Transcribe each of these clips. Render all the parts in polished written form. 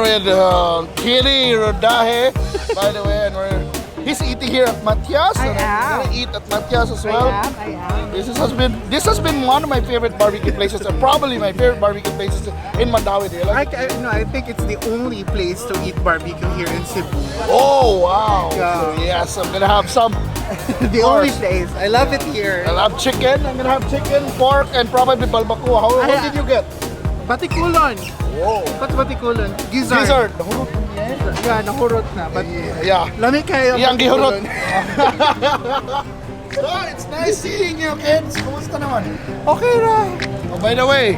with Kitty Rodaje, by the way, and he's eating here at Matias. I and am. I'm gonna eat at Matias as well. I am. This has been one of my favorite barbecue places, and probably my favorite barbecue places in Mandaue. Do you like it? I think it's the only place to eat barbecue here in Cebu. Oh wow! Yeah. So, yes, I'm gonna have some. The only place. I love it here. I'll have chicken. I'm gonna have chicken, pork, and probably balbacua. What did you get? Batikulon. Whoa! What's batikulon? Gizzard. Gizzard. Yeah, nahurot na. But Yeah. lami kayo. Yang gihurot. batikulon. So, it's nice seeing you, kids. Kumusta naman? Okay ra. Oh, by the way,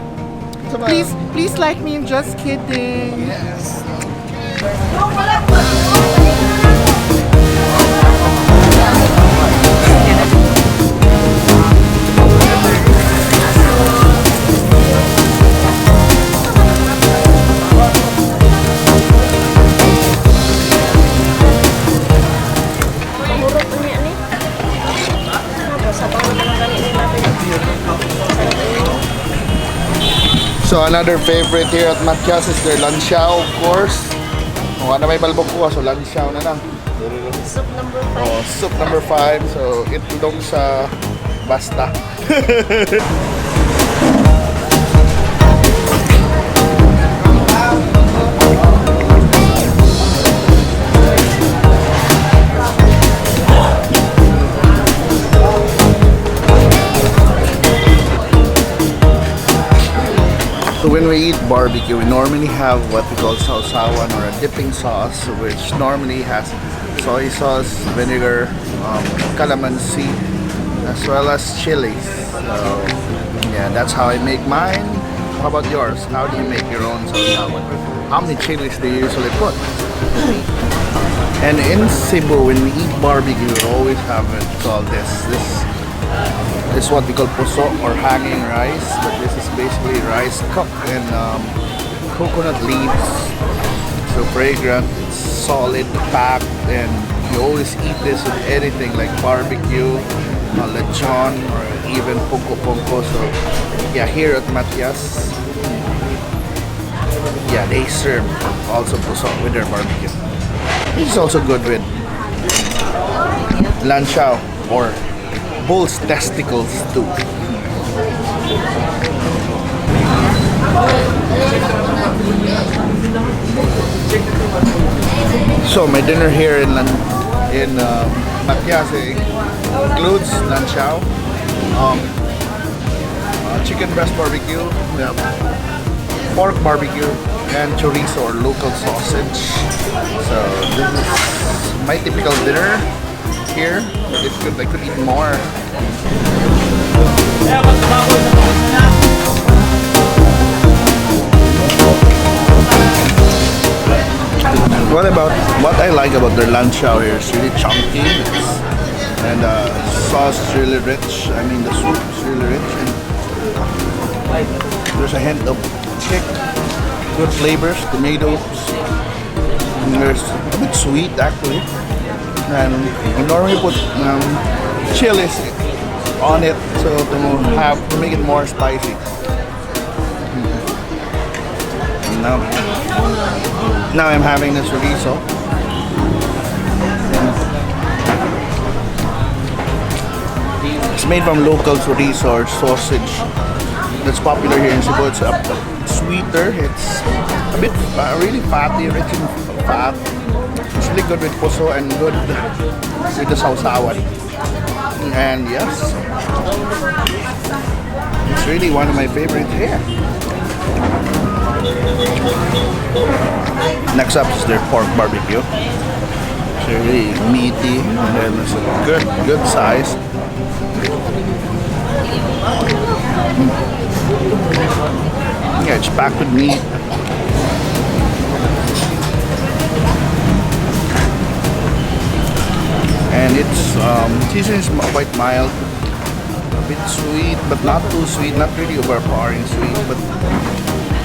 Please like me and Just Kidding. Yes. So another favorite here at Matias is their lansiao, of course. Kung ano may balbacua, so lansiao na lang. Soup number 5. Oh, soup number 5. So itlog sa basta. So when we eat barbecue, we normally have what we call sausawan, or a dipping sauce, which normally has soy sauce, vinegar, calamansi, as well as chilies. So yeah, that's how I make mine. How about yours? How do you make your own sausawan? How many chilies do you usually put? And in Cebu, when we eat barbecue, we always have it called this is what we call puso, or hanging rice, but this is basically rice cooked in coconut leaves. So fragrant, it's solid, packed, and you always eat this with anything like barbecue, lechon, or even punko. So yeah, here at Matias, yeah, they serve also puso with their barbecue. It's also good with lansiao, or bull's testicles too. So my dinner here in Matias includes lansiao, chicken breast barbecue, pork barbecue, and chorizo, or local sausage. So this is my typical dinner here, but I could eat more. What I like about their lansiao here is really chunky, and sauce is really rich. I mean, the soup is really rich, and there's a hint of kick, good flavors, tomatoes, and there's a bit sweet actually. And we normally put chilies on it, so to make it more spicy. Now I'm having the chorizo. It's made from local chorizo, or sausage, that's popular here in Cebu. It's sweeter. It's a bit really fatty, rich in fat. It's really good with puso and good with the sausawan. And yes, it's really one of my favorites here. Next up is their pork barbecue. It's really meaty, and then it's a good size. Yeah, it's packed with meat. And its seasoning is quite mild, a bit sweet, but not too sweet, not really overpowering sweet, but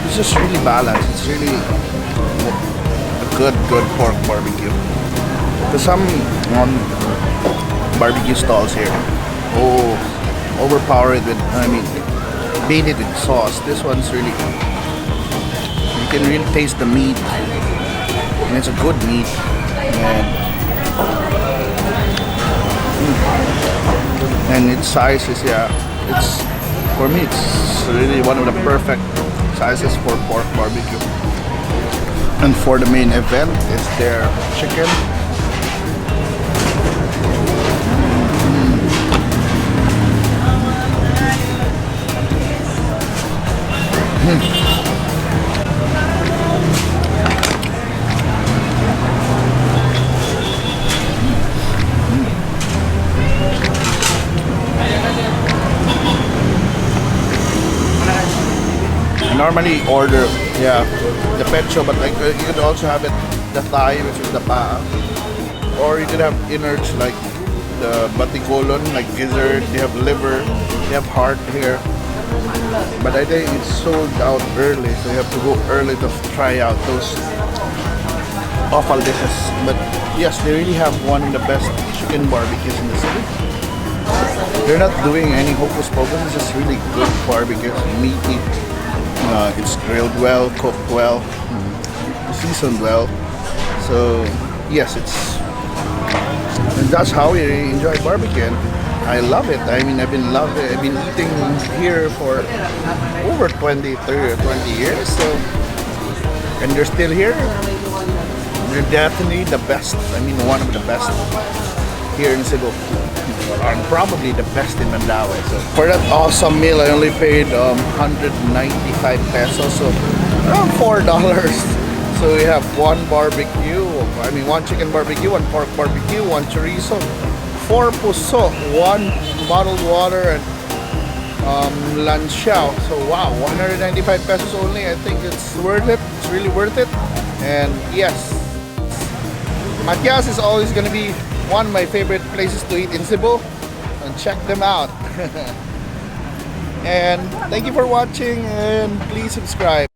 it's just really balanced. It's really a good pork barbecue. There's some barbecue stalls here, overpower it with, beat it with sauce. This one's really, you can really taste the meat And it's a good meat. And its size is, yeah, it's, for me, it's really one of the perfect sizes for pork barbecue. And for the main event, it's their chicken. I normally order, yeah, the pecho, but like you could also have it the thigh, which is the paa, or you could have innards like the baticolon, like gizzard. They have liver, they have heart here. But I think it's sold out early, so you have to go early to try out those awful dishes. But yes, they really have one of the best chicken barbecues in the city. They're not doing any hocus pocus. It's just really good barbecue, meaty. It's grilled well, cooked well, seasoned well. So yes, and that's how we really enjoy barbecue. And I love it. I mean, I've been eating here for over 30 or 20 years. So, and they're still here. They're definitely the best. I mean, one of the best here in Cebu. And probably the best in Mandaue. So for that awesome meal, I only paid 195 pesos, so around $4. So we have one barbecue, one chicken barbecue, one pork barbecue, one chorizo, 4 puso, 1 bottled water, and lansiao. So wow, 195 pesos only. I think it's worth it. It's really worth it. And yes, Matias is always going to be one of my favorite places to eat in Cebu, and check them out. And thank you for watching, and please subscribe.